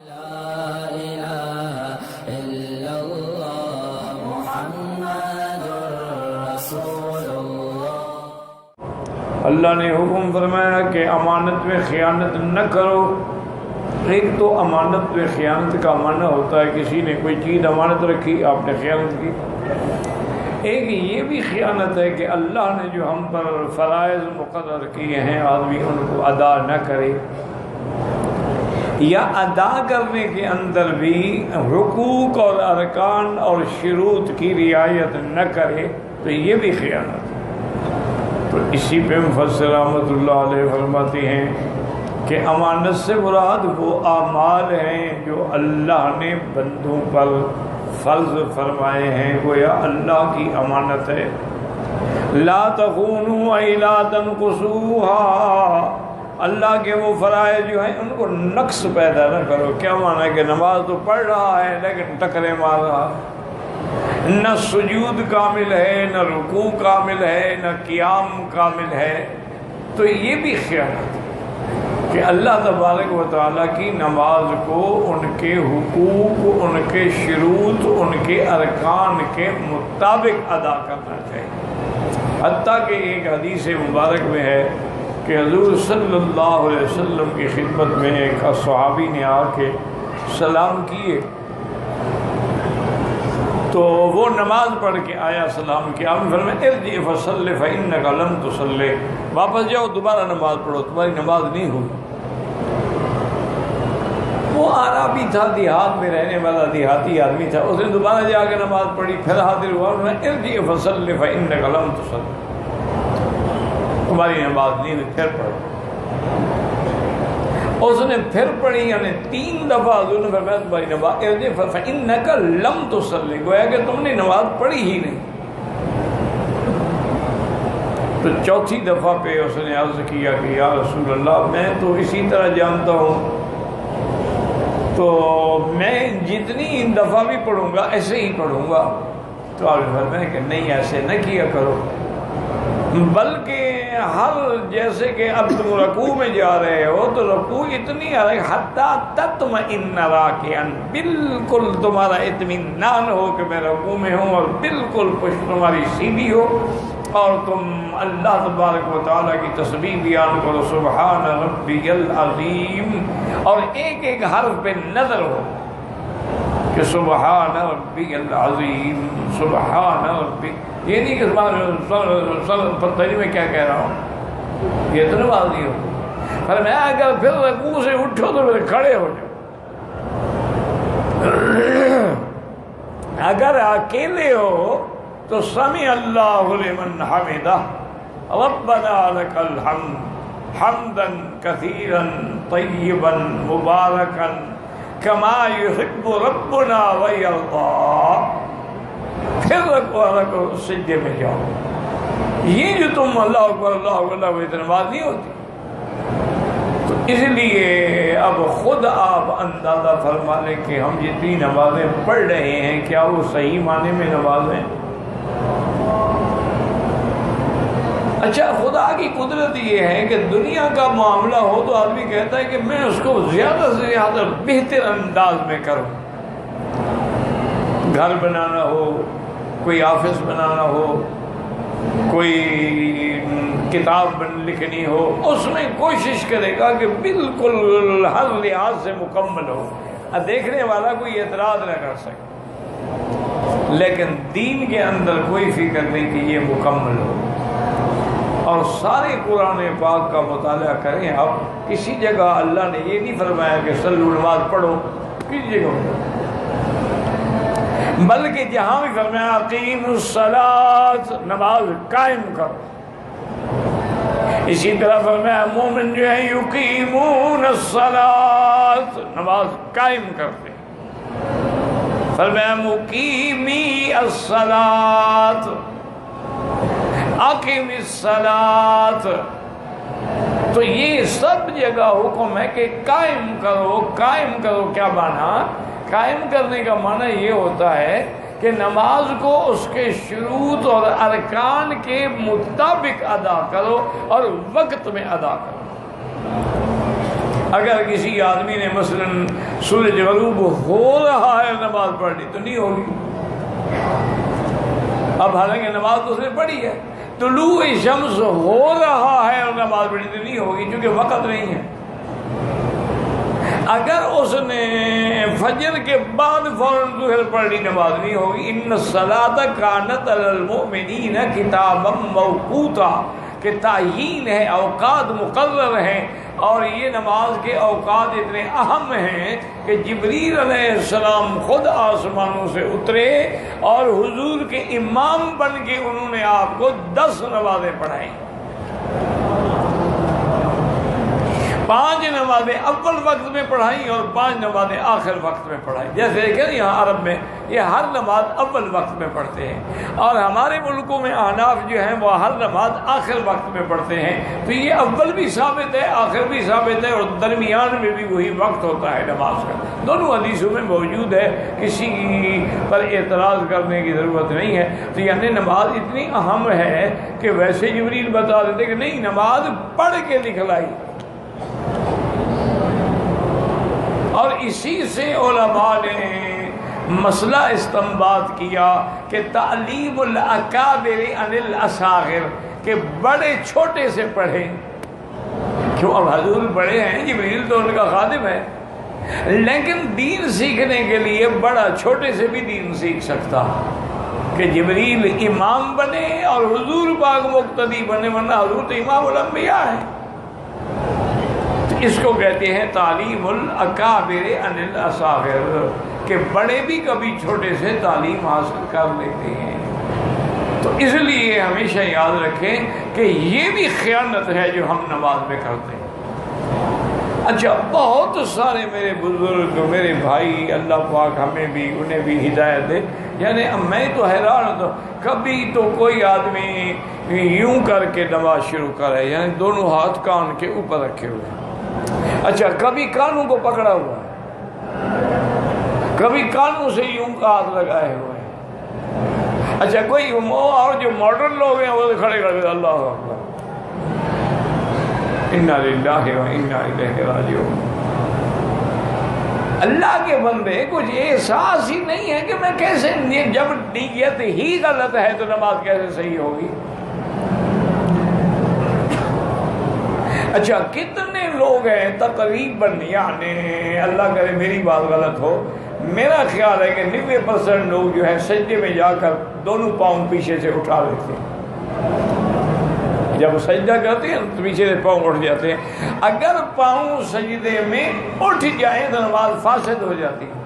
اللہ نے حکم فرمایا کہ امانت میں خیانت نہ کرو۔ ایک تو امانت میں خیانت کا معنی ہوتا ہے کسی نے کوئی چیز امانت رکھی، آپ نے خیانت کی۔ ایک یہ بھی خیانت ہے کہ اللہ نے جو ہم پر فرائض مقرر کیے ہیں آدمی ان کو ادا نہ کرے، یا ادا کرنے کے اندر بھی حقوق اور ارکان اور شروط کی رعایت نہ کرے، تو یہ بھی خیانت ہے۔ تو اسی پہ مفسر رحمۃ اللہ علیہ فرماتے ہیں کہ امانت سے مراد وہ اعمال ہیں جو اللہ نے بندوں پر فرض فرمائے ہیں، گویا اللہ کی امانت ہے۔ لا تخونوا ای لا تنقصوها، اللہ کے وہ فرائض جو ہیں ان کو نقص پیدا نہ کرو۔ کیا معنی ہے کہ نماز تو پڑھ رہا ہے لیکن ٹکرے مار رہا ہے، نہ سجود کامل ہے، نہ رکوع کامل ہے، نہ قیام کامل ہے، تو یہ بھی خیانت ہے کہ اللہ تبارک و تعالیٰ کی نماز کو ان کے حقوق، ان کے شروط، ان کے ارکان کے مطابق ادا کرنا چاہیے۔ حتیٰ کہ ایک حدیث مبارک میں ہے کہ حضور صلی اللہ علیہ وسلم کی خدمت میں ایک صحابی نے آ کے سلام کیے، تو وہ نماز پڑھ کے آیا، سلام کیا، آپ نے فرمایا ارجع فصلی فإنک لم تصلی، واپس جاؤ دوبارہ نماز پڑھو، تمہاری نماز نہیں ہوئی۔ وہ عربی تھا، دیہات میں رہنے والا دیہاتی آدمی تھا، اس نے دوبارہ جا کے نماز پڑھی، پھر حاضر ہوا، ارجع فصلی فإنک لم تصلی، تمہاری نماز نہیں ہوئی، پھر پڑھو۔ اس نے پھر پڑھی، یعنی 3 دفعہ حضور نے فرمایا تمہاری نماز ارجع فإنک لم تصلی، گویا کہ تم نے نماز پڑھی ہی نہیں۔ تو چوتھی دفعہ پہ اس نے عرض کیا کہ یا رسول اللہ، میں تو اسی طرح جانتا ہوں، تو میں جتنی دفعہ بھی پڑھوں گا ایسے ہی پڑھوں گا۔ تو آپ نے فرمایا کہ نہیں، ایسے نہ کیا کرو، بلکہ ہر جیسے کہ اب تم رکوع میں جا رہے ہو تو رکوع اتنی حتیٰ تطمئن راکعا، بالکل تمہارا اطمینان ہو کہ میں رکوع میں ہوں، اور بالکل پشت تمہاری سیدھی ہو، اور تم اللہ تبارک و تعالیٰ کی تسبیح بیان کرو، سبحان ربی العظیم، اور ایک ایک حرف پہ نظر ہو کہ سبحان ربی العظیم، سبحان ربی، یہ نہیں کہ پتہ نہیں میں کیا کہہ رہا ہوں، یہ تو نماز نہیں ہوتی۔ پر میں اگر پھر رکوع سے اٹھو تو پھر کھڑے ہو جاؤ، اگر اکیلے ہو تو سمع اللہ لمن حمدہ، ربنا لک الحمد حمدا کثیرا طیبا مبارکا کما یحب ربنا ویرضی، پھر رکو سجدے میں جاؤ۔ یہ جو تم اللہ اکبر اللہ اکبر اللہ اکبر نماز نہیں ہوتی۔ تو اس لیے اب خود آپ اندازہ فرما لیں کہ ہم جتنی نمازیں پڑھ رہے ہیں کیا وہ صحیح معنی میں نمازیں؟ اچھا، خدا کی قدرت یہ ہے کہ دنیا کا معاملہ ہو تو آدمی کہتا ہے کہ میں اس کو زیادہ سے زیادہ بہتر انداز میں کروں، گھر بنانا ہو، کوئی آفس بنانا ہو، کوئی کتاب لکھنی ہو، اس میں کوشش کرے گا کہ بالکل ہر لحاظ سے مکمل ہو، دیکھنے والا کوئی اعتراض نہ کر سکے، لیکن دین کے اندر کوئی فکر نہیں کہ یہ مکمل ہو۔ اور سارے قرآن پاک کا مطالعہ کریں، اب کسی جگہ اللہ نے یہ نہیں فرمایا کہ صلو نماز پڑھو، کسی جگہ، بلکہ جہاں بھی فرمایا اقیم الصلاۃ، نماز قائم کرو، اسی طرح فرمایا مومن جو ہے یقیمون الصلاۃ، نماز قائم کرتے، فرمایا مقیمی الصلاۃ، اقیم الصلاۃ، تو یہ سب جگہ حکم ہے کہ قائم کرو۔ قائم کرو کیا معنی؟ قائم کرنے کا معنی یہ ہوتا ہے کہ نماز کو اس کے شروط اور ارکان کے مطابق ادا کرو اور وقت میں ادا کرو۔ اگر کسی آدمی نے مثلاً سورج غروب ہو رہا ہے نماز پڑھ لی تو نہیں ہوگی. اب حالانکہ نماز تو اس نے پڑھی ہے. طلوع شمس ہو رہا ہے اور نماز پڑھی تو نہیں ہوگی کیونکہ وقت نہیں ہے. اگر اس نے فجر کے بعد فوراً ظہر پڑھ لی نماز نہیں ہوگی. ان الصلاۃ کانت علی المؤمنین کتابا موقوتا کہ تعیین ہے، اوقات مقرر ہیں، اور یہ نماز کے اوقات اتنے اہم ہیں کہ جبریل علیہ السلام خود آسمانوں سے اترے اور حضور کے امام بن کے انہوں نے آپ کو 10 نمازیں پڑھائیں. 5 نمازیں اول وقت میں پڑھائیں اور 5 نمازیں آخر وقت میں پڑھائیں. جیسے کہ یہاں عرب میں یہ ہر نماز اول وقت میں پڑھتے ہیں، اور ہمارے ملکوں میں احناف جو ہیں وہ ہر نماز آخر وقت میں پڑھتے ہیں. تو یہ اول بھی ثابت ہے، آخر بھی ثابت ہے، اور درمیان میں بھی وہی وقت ہوتا ہے نماز کا. دونوں حدیثوں میں موجود ہے، کسی پر اعتراض کرنے کی ضرورت نہیں ہے. تو یعنی نماز اتنی اہم ہے کہ ویسے جبریل بتا دیتے کہ نہیں، نماز پڑھ کے دکھلائی. اور اسی سے علماء نے مسئلہ استنباط کیا کہ تعلیم الاکابر عن الاصاغر، کہ بڑے چھوٹے سے پڑھیں. کیوں؟ اب حضور بڑے ہیں، جبریل تو ان کا خادم ہے، لیکن دین سیکھنے کے لیے بڑا چھوٹے سے بھی دین سیکھ سکتا کہ جبریل امام بنے اور حضور پاک مقتدی بنے، ورنہ حضور تو امام الانبیاء ہیں. اس کو کہتے ہیں تعلیم الاکابر عن الاصاغر، کہ بڑے بھی کبھی چھوٹے سے تعلیم حاصل کر لیتے ہیں. تو اس لیے ہمیشہ یاد رکھیں کہ یہ بھی خیانت ہے جو ہم نماز میں کرتے ہیں. اچھا، بہت سارے میرے بزرگ، میرے بھائی، اللہ پاک ہمیں بھی انہیں بھی ہدایت دے. یعنی میں تو حیران ہوتا ہوں، کبھی تو کوئی آدمی یوں کر کے نماز شروع کرے، یعنی دونوں ہاتھ کان کے اوپر رکھے ہوئے. اچھا، کبھی کانوں کو پکڑا ہوا ہے، کبھی کانوں سے یوں ہاتھ لگائے ہوئے ہیں. اچھا، کوئی اور جو ماڈرن لوگ ہیں وہ کھڑے کر کے اللہ اکبر، انا للہ و انا الیہ راجعون. اللہ کے بندے کچھ احساس ہی نہیں ہے کہ میں کیسے، جب نیت ہی غلط ہے تو نماز کیسے صحیح ہوگی. اچھا، کتنے لوگ ہیں تقریباً، یعنی اللہ کرے میری بات غلط ہو، میرا خیال ہے کہ 90% لوگ جو ہے سجدے میں جا کر دونوں پاؤں پیچھے سے اٹھا لیتے ہیں. جب سجدہ کرتے ہیں تو پیچھے سے پاؤں اٹھ جاتے ہیں. اگر پاؤں سجدے میں اٹھ جائیں تو نماز فاسد ہو جاتی ہے،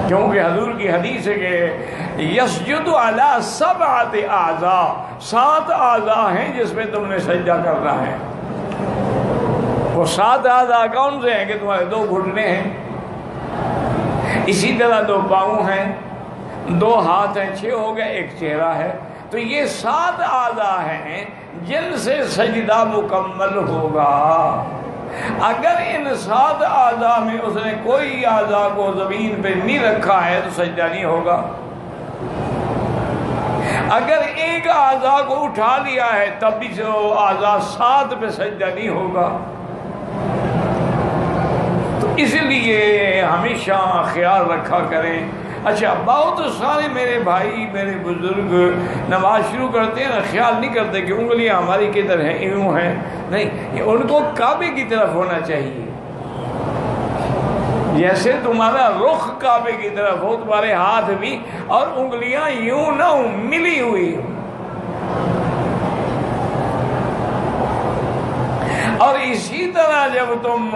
کیونکہ حضور کی حدیث ہے کہ یسجد علی 7 اعضاء، 7 اعضاء ہیں جس میں تم نے سجدہ کرنا ہے. وہ 7 اعضاء کون سے ہیں کہ تمہارے 2 گھٹنے ہیں، اسی طرح 2 پاؤں ہیں، 2 ہاتھ ہیں، 6 ہو گئے، 1 چہرہ ہے. تو یہ 7 اعضاء ہیں جن سے سجدہ مکمل ہوگا. اگر ان 7 اعضاء میں اس نے کوئی اعضاء کو زمین پہ نہیں رکھا ہے تو سجدہ نہیں ہوگا. اگر ایک اعضاء کو اٹھا لیا ہے تب بھی جو اعضاء 7 پہ سجدہ نہیں ہوگا. تو اس لیے ہمیشہ خیال رکھا کریں. اچھا، بہت سارے میرے بھائی، میرے بزرگ نماز شروع کرتے ہیں نا، خیال نہیں کرتے کہ انگلیاں ہماری کدھر ہیں، یوں ہیں. نہیں، ان کو کعبے کی طرف ہونا چاہیے. جیسے تمہارا رخ کعبے کی طرف ہو، تمہارے ہاتھ بھی اور انگلیاں یوں نہ ہوں، ملی ہوئی. اور اسی طرح جب تم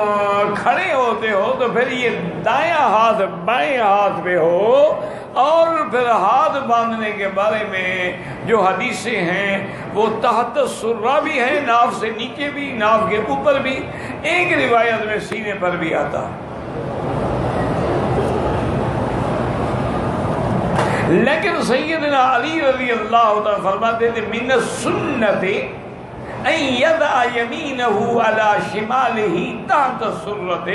کھڑے ہوتے ہو تو پھر یہ دایاں ہاتھ بائیں ہاتھ پہ ہو. اور پھر ہاتھ باندھنے کے بارے میں جو حدیثیں ہیں وہ تحت السرہ بھی ہیں، ناف سے نیچے بھی، ناف کے اوپر بھی. ایک روایت میں سینے پر بھی آتا. لیکن سیدنا علی رضی اللہ تعالیٰ فرماتے تھے من السنت ان یضع یمینہ علی شمالہ تحت السرۃ.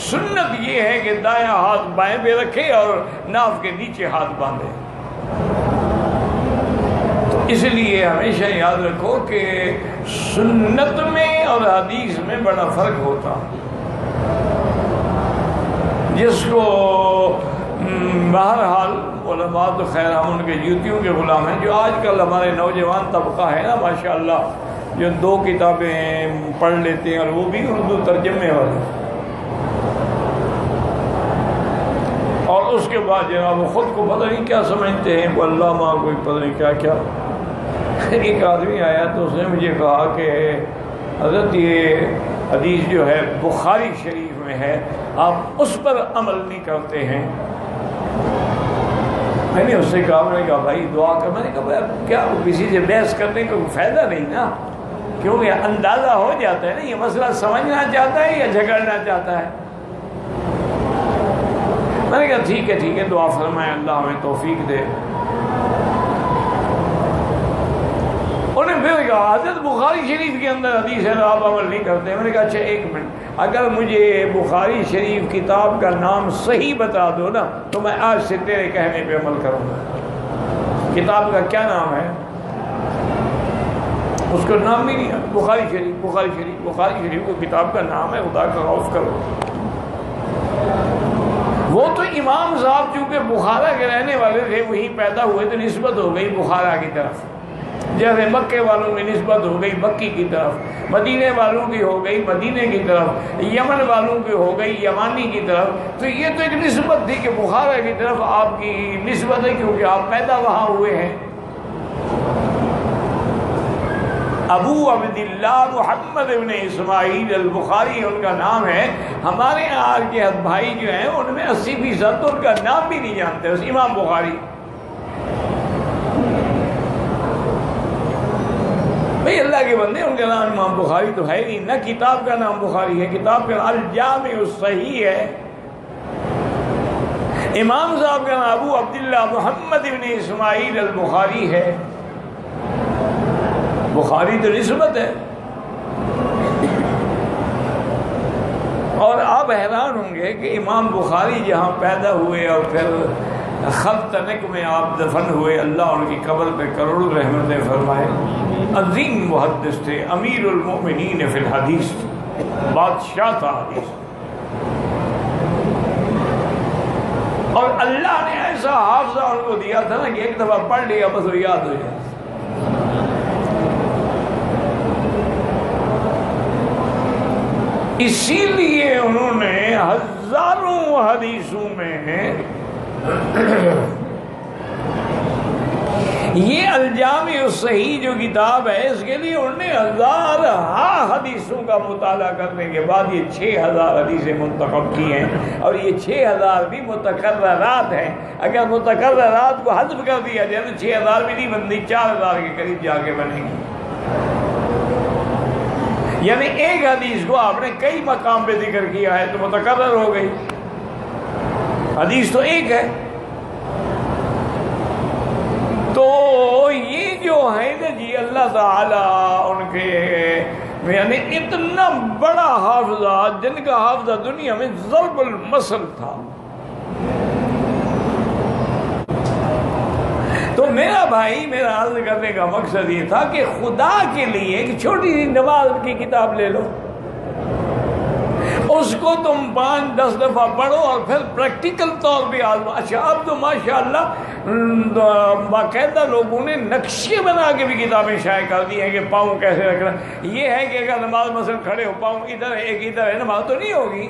سنت یہ ہے کہ دایاں ہاتھ بائیں پہ رکھے اور ناف کے نیچے ہاتھ باندھے. تو اس لیے ہمیشہ یاد رکھو کہ سنت میں اور حدیث میں بڑا فرق ہوتا. جس کو بہرحال علماء تو خیر ہم ان کے جوتیوں کے غلام ہیں. جو آج کل ہمارے نوجوان طبقہ ہے نا ماشاءاللہ، جو 2 کتابیں پڑھ لیتے ہیں اور وہ بھی اردو ترجمے والے، اور اس کے بعد جناب وہ خود کو پتہ نہیں کیا سمجھتے ہیں، وہ علامہ کوئی پتہ نہیں کیا کیا. ایک آدمی آیا تو اس نے مجھے کہا کہ حضرت یہ حدیث جو ہے بخاری شریف میں ہے، آپ اس پر عمل نہیں کرتے ہیں. میں نے اس سے کہا، میں نے کہا بھائی دعا کر. میں نے کہا بھائی کیا کسی سے بحث کرنے کا کوئی فائدہ نہیں نا، کیونکہ اندازہ ہو جاتا ہے نا یہ مسئلہ سمجھنا چاہتا ہے یا جھگڑنا چاہتا ہے. میں نے کہا ٹھیک ہے دعا فرمائے اللہ ہمیں توفیق دے. انہوں نے پھر کہا حضرت بخاری شریف کے اندر حدیث ہے آپ عمل نہیں کرتے. میں نے کہا اچھا ایک منٹ، اگر مجھے بخاری شریف کتاب کا نام صحیح بتا دو نا تو میں آج سے تیرے کہنے پہ عمل کروں گا. کتاب کا کیا نام ہے؟ اس کا نام بھی نہیں ہے. بخاری شریف کو کتاب کا نام ہے. خدا کا خوف کرو. وہ تو امام صاحب چونکہ بخارا کے رہنے والے تھے، وہیں پیدا ہوئے تو نسبت ہو گئی بخارا کی طرف. جیسے مکے والوں کی نسبت ہو گئی مکی کی طرف، مدینے والوں کی ہو گئی مدینے کی طرف، یمن والوں کی ہو گئی یمانی کی طرف. تو یہ تو ایک نسبت تھی کہ بخارا کی طرف آپ کی نسبت ہے کیونکہ آپ پیدا وہاں ہوئے ہیں. ابو عبداللہ محمد ابن اسماعیل البخاری ان کا نام ہے. ہمارے یہاں کے بھائی جو ہیں ان میں 80% ان کا نام بھی نہیں جانتے. اس امام بخاری بھئی اللہ کے بندے، ان کا نام امام بخاری تو ہے نہیں، نہ کتاب کا نام بخاری ہے. کتاب کا نام الجامع الصحیح ہے. امام صاحب کا نام ابو عبداللہ محمد ابن اسماعیل البخاری ہے. بخاری تو نسبت ہے. اور آپ حیران ہوں گے کہ امام بخاری جہاں پیدا ہوئے اور پھر خلتنک میں آپ دفن ہوئے، اللہ ان کی قبر پہ کروڑ رحمتیں فرمائے. عظیم محدث تھے، امیر المؤمنین فی الحدیث، بادشاہ تھا حدیث. اور اللہ نے ایسا حافظہ ان کو دیا تھا نا کہ ایک دفعہ پڑھ لیا بس وہ یاد ہو جائے. اسی لیے انہوں نے ہزاروں حدیثوں میں یہ الجامع الصحیح جو کتاب ہے اس کے لیے انہوں نے 1000 حدیثوں کا مطالعہ کرنے کے بعد یہ 6000 حدیثیں منتخب کی ہیں. اور یہ 6000 بھی متکررات ہیں. اگر متکررات کو حذف کر دیا جائے تو 6000 بھی نہیں بنتی، 4000 کے قریب جا کے بنے گی. یعنی ایک حدیث کو آپ نے کئی مقام پہ ذکر کیا ہے تو متکرر ہو گئی. حدیث تو ایک ہے. تو یہ جو ہے نا جی اللہ تعالیٰ ان کے یعنی اتنا بڑا حافظہ، جن کا حافظہ دنیا میں ضرب المثل تھا. تو میرا بھائی، میرا عرض کرنے کا مقصد یہ تھا کہ خدا کے لیے ایک چھوٹی سی نماز کی کتاب لے لو، اس کو تم 5-10 دفعہ پڑھو اور پھر پریکٹیکل طور پہ آزمو. اچھا اب تو ماشاءاللہ باقاعدہ لوگوں نے نقشے بنا کے بھی کتابیں شائع کر دی ہیں کہ پاؤں کیسے رکھنا. یہ ہے کہ اگر نماز مثلا کھڑے ہو، پاؤں ادھر ہے ایک ادھر ہے، نماز تو نہیں ہوگی.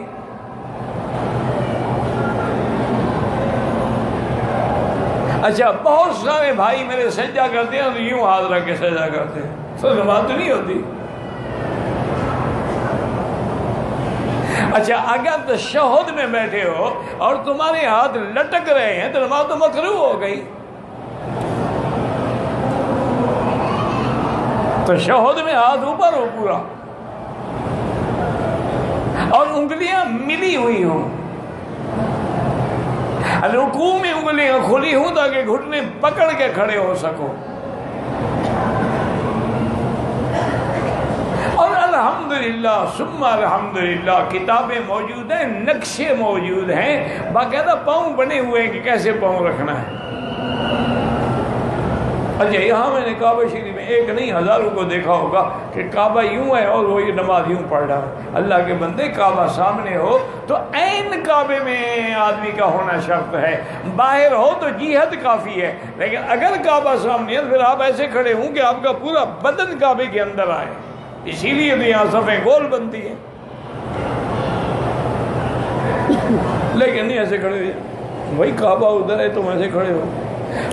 اچھا بہت سارے بھائی میرے سجدہ کرتے ہیں تو یوں ہاتھ رکھ کے سجدہ کرتے ہیں، تو نماز تو نہیں ہوتی. اچھا اگر تشہد میں بیٹھے ہو اور تمہارے ہاتھ لٹک رہے ہیں تو نماز تو مکروہ ہو گئی. تشہد میں ہاتھ اوپر ہو پورا اور انگلیاں ملی ہوئی ہوں، رکوع میں انگلیاں کھلی ہوں تاکہ گھٹنے پکڑ کے کھڑے ہو سکو. اور الحمدللہ ثم الحمدللہ کتابیں موجود ہیں، نقشے موجود ہیں، باقاعدہ پاؤں بنے ہوئے ہیں کہ کیسے پاؤں رکھنا ہے. اچھا یہاں میں نے کعبہ شریف میں ایک نہیں ہزاروں کو دیکھا ہوگا کہ کعبہ یوں ہے اور وہ یہ نماز یوں پڑھ رہا ہے. اللہ کے بندے کعبہ سامنے ہو تو عین کعبے میں آدمی کا ہونا شرط ہے، باہر ہو تو جہت کافی ہے، لیکن اگر کعبہ سامنے ہے تو پھر آپ ایسے کھڑے ہوں کہ آپ کا پورا بدن کعبے کے اندر آئے. اسی لیے تو یہاں صفیں گول بنتی ہیں، لیکن نہیں ایسے کھڑے ہوئے وہی کعبہ ادھر ہے تم ایسے کھڑے ہو.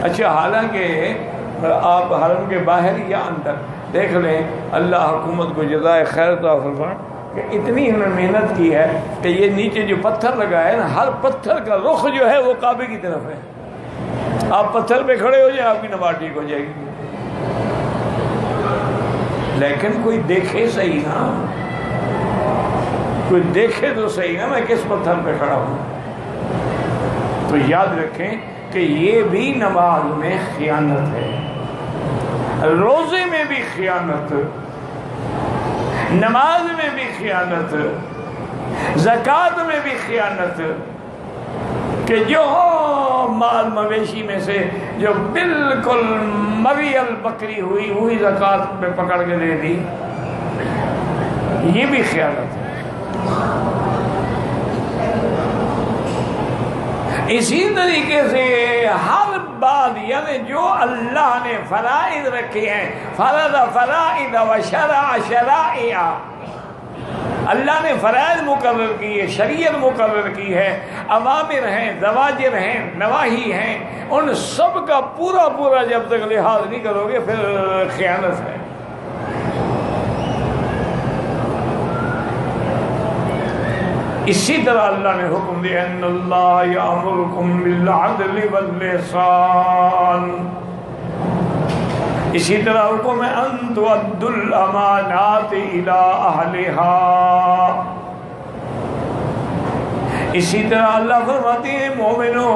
اچھا حالانکہ آپ حرم کے باہر یا اندر دیکھ لیں، اللہ حکومت کو جزائے خیر عطا فرمائے کہ اتنی انہوں نے محنت کی ہے کہ یہ نیچے جو پتھر لگا ہے نا، ہر پتھر کا رخ جو ہے وہ کعبے کی طرف ہے. آپ پتھر پہ کھڑے ہو جائیں آپ کی نماز ٹھیک ہو جائے گی. لیکن کوئی دیکھے صحیح نا، کوئی دیکھے تو صحیح نا میں کس پتھر پہ کھڑا ہوں. تو یاد رکھیں کہ یہ بھی نماز میں خیانت ہے، روزے میں بھی خیانت، نماز میں بھی خیانت، زکوٰۃ میں بھی خیانت. کہ جو مال مویشی میں سے جو بالکل مریل بکری ہوئی وہی زکوٰۃ میں پکڑ کے دے دی، یہ بھی خیانت ہے. اسی طریقے سے ہر بات یعنی جو اللہ نے فرائض رکھے ہیں، فرض فرائض و شرع شرائع، اللہ نے فرائض مقرر کی ہے، شریعت مقرر کی ہے، اوامر ہیں، زواجر ہیں، نواہی ہیں، ان سب کا پورا پورا جب تک لحاظ نہیں کرو گے پھر خیانت ہے. اسی طرح اللہ نے حکم دیا ان اللہ یامرکم بالعدل والاحسان. اسی طرح حکم ہے ان تؤدوا الامانات الی اہلہا. اسی طرح اللہ فرماتے ہیں مومنو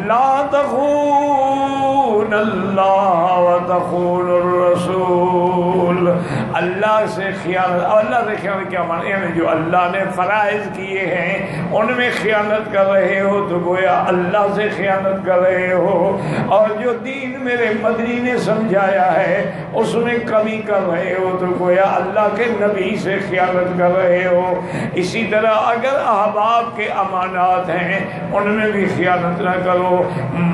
لا تخونوا اللہ وتخونوا الرسول. اللہ سے خیانت، اللہ سے خیانت کیا معنی ہے؟ جو اللہ نے فرائض کیے ہیں ان میں خیانت کر رہے ہو تو گویا اللہ سے خیانت کر رہے ہو، اور جو دین میرے مدنی نے سمجھایا ہے اس میں کمی کر رہے ہو تو گویا اللہ کے نبی سے خیانت کر رہے ہو. اسی طرح اگر احباب کے امانات ہیں ان میں بھی خیانت نہ کرو،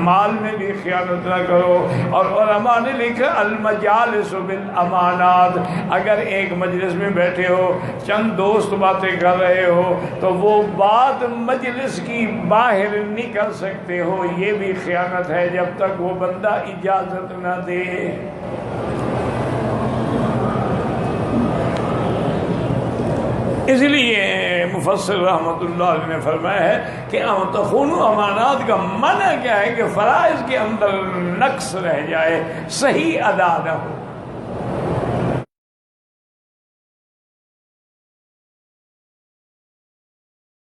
مال میں بھی خیانت نہ کرو. اور علماء نے لکھا المجالس بالامانات، اگر ایک مجلس میں بیٹھے ہو چند دوست باتیں کر رہے ہو تو وہ بات مجلس کی باہر نہیں کر سکتے ہو، یہ بھی خیانت ہے جب تک وہ بندہ اجازت نہ دے. اس لیے مفسر رحمۃ اللہ علیہ نے فرمایا ہے کہ تخونوا امانات کا معنی کیا ہے کہ فرائض کے اندر نقص رہ جائے، صحیح ادا نہ ہو.